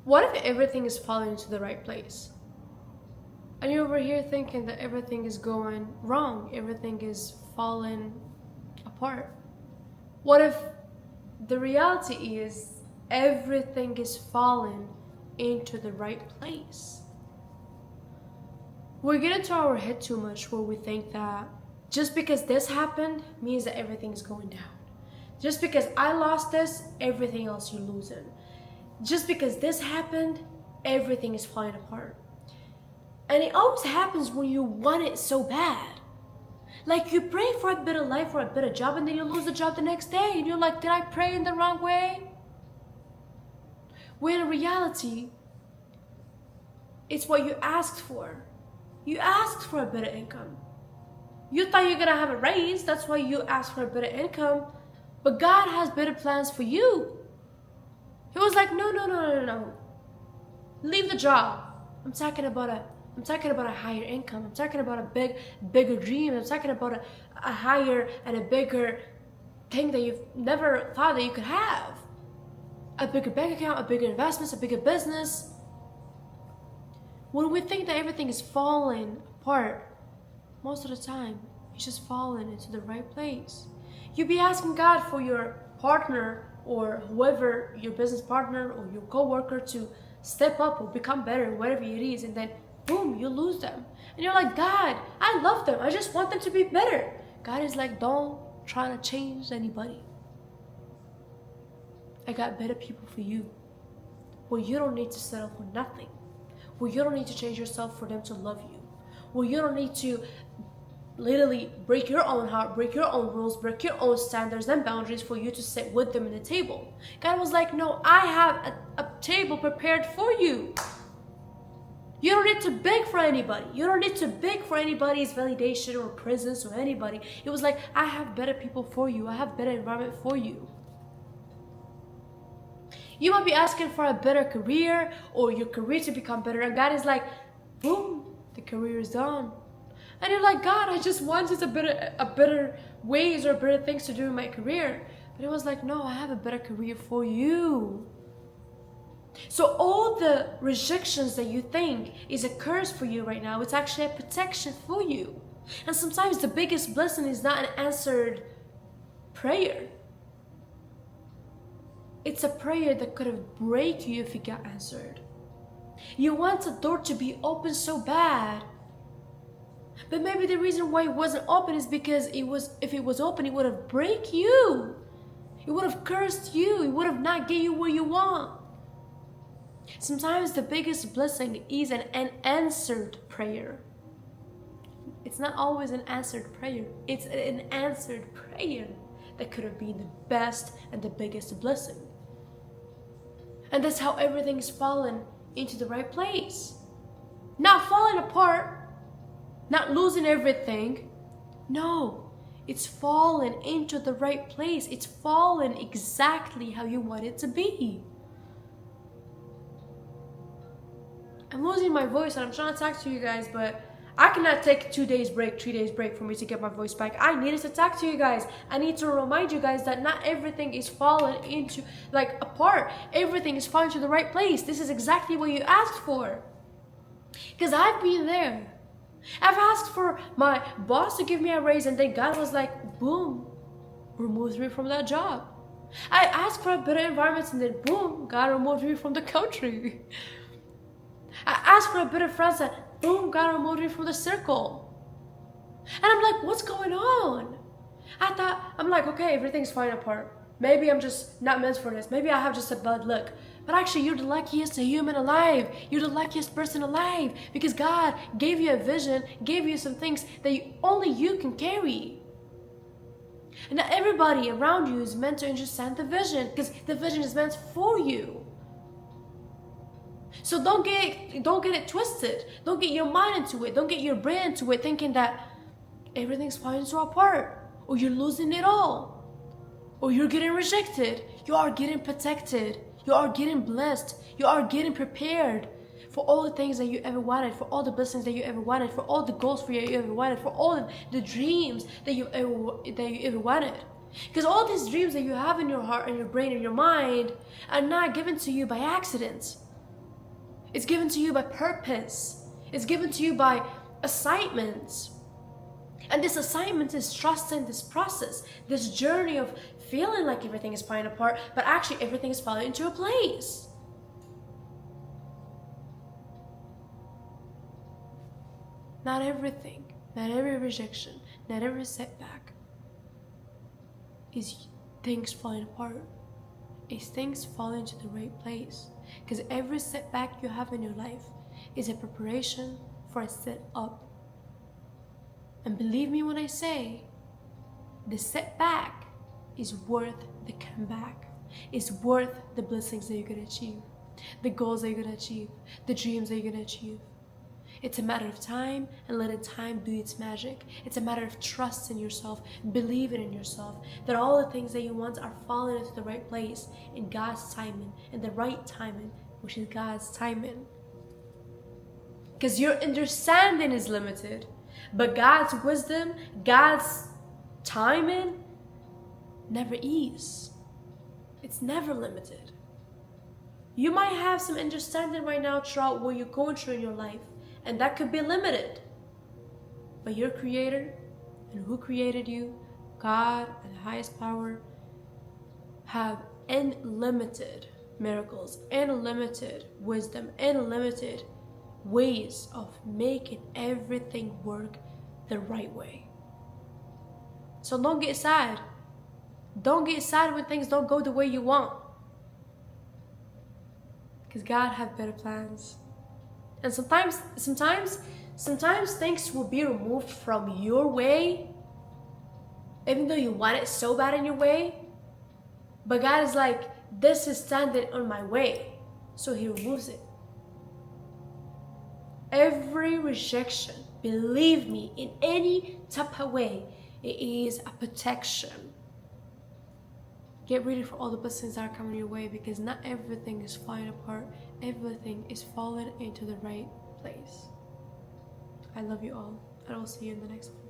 What if everything is falling into the right place? And you're over here thinking that everything is going wrong, everything is falling apart. What if the reality is everything is falling into the right place? We get into our head too much where we think that just because this happened means that everything's going down. Just because I lost this, everything else you're losing. Just because this happened, everything is falling apart. And it always happens when you want it so bad. Like you pray for a better life or a better job and then you lose the job the next day and you're like, did I pray in the wrong way? When in reality, it's what you asked for. You asked for a better income. You thought you're gonna have a raise, that's why you asked for a better income. But God has better plans for you. He was like, no. Leave the job. I'm talking about a higher income. I'm talking about a bigger dream. I'm talking about a higher and a bigger thing that you've never thought that you could have. A bigger bank account, a bigger investments, a bigger business. When we think that everything is falling apart, most of the time, it's just falling into the right place. You be asking God for your partner or whoever, your business partner or your co-worker to step up or become better, whatever it is, and then boom, you lose them. And you're like, God, I love them. I just want them to be better. God is like, don't try to change anybody. I got better people for you. Where you don't need to settle for nothing. Where you don't need to change yourself for them to love you. Where you don't need to literally break your own heart, break your own rules, break your own standards and boundaries for you to sit with them in the table. God was like, no, I have a table prepared for you. You don't need to beg for anybody. You don't need to beg for anybody's validation or presence or anybody. It was like, I have better people for you. I have better environment for you. You might be asking for a better career or your career to become better. And God is like, boom, the career is done. And you're like, God, I just wanted a better ways or better things to do in my career. But it was like, no, I have a better career for you. So all the rejections that you think is a curse for you right now, it's actually a protection for you. And sometimes the biggest blessing is not an answered prayer. It's a prayer that could have break you if it got answered. You want the door to be open so bad. But maybe the reason why it wasn't open is because if it was open, it would have break you. It would have cursed you. It would have not get you where you want. Sometimes the biggest blessing is an unanswered prayer. It's not always an answered prayer. It's an answered prayer that could have been the best and the biggest blessing. And that's how everything is fallen into the right place. Not falling apart, not losing everything. No, it's fallen into the right place. It's fallen exactly how you want it to be. I'm losing my voice and I'm trying to talk to you guys, but I cannot take 2 days break, 3 days break for me to get my voice back. I needed to talk to you guys. I need to remind you guys that not everything is falling into, apart. Everything is falling to the right place. This is exactly what you asked for. Because I've been there. I've asked for my boss to give me a raise and then God was like, boom, removes me from that job. I asked for a better environment and then boom, God removed me from the country. I asked for a better friends and boom, God removed me from the circle. And I'm like, what's going on? I'm like, okay, everything's falling apart. Maybe I'm just not meant for this. Maybe I have just a bad luck. But actually, you're the luckiest human alive. You're the luckiest person alive because God gave you a vision, gave you some things that only you can carry. And not everybody around you is meant to understand the vision because the vision is meant for you. So don't get it twisted. Don't get your mind into it. Don't get your brain into it thinking that everything's falling so apart or you're losing it all or you're getting rejected. You are getting protected. You are getting blessed. You are getting prepared for all the things that you ever wanted, for all the blessings that you ever wanted, for all the goals for you ever wanted, for all the dreams that you ever wanted. Because all these dreams that you have in your heart and your brain and your mind are not given to you by accident. It's given to you by purpose. It's given to you by assignments. And this assignment is trusting this process, this journey of feeling like everything is falling apart, but actually everything is falling into a place. Not everything, not every rejection, not every setback is things falling apart. It's things falling into the right place. Because every setback you have in your life is a preparation for a set up. And believe me when I say, the setback is worth the comeback. It's worth the blessings that you're going to achieve, the goals that you're going to achieve, the dreams that you're going to achieve. It's a matter of time and letting time do its magic. It's a matter of trusting yourself, believing in yourself, that all the things that you want are falling into the right place in God's timing, in the right timing, which is God's timing. Because your understanding is limited, but God's wisdom, God's timing never is. It's never limited. You might have some understanding right now throughout what you're going through in your life, and that could be limited. But your Creator and who created you, God and the highest power, have unlimited miracles, unlimited wisdom, unlimited ways of making everything work the right way. So don't get sad. Don't get sad when things don't go the way you want. Because God has better plans. And sometimes things will be removed from your way, even though you want it so bad in your way. But God is like, this is standing on my way. So He removes it. Every rejection, believe me, in any type of way, it is a protection. Get ready for all the blessings that are coming your way, because not everything is falling apart. Everything is falling into the right place. I love you all, and I'll see you in the next one.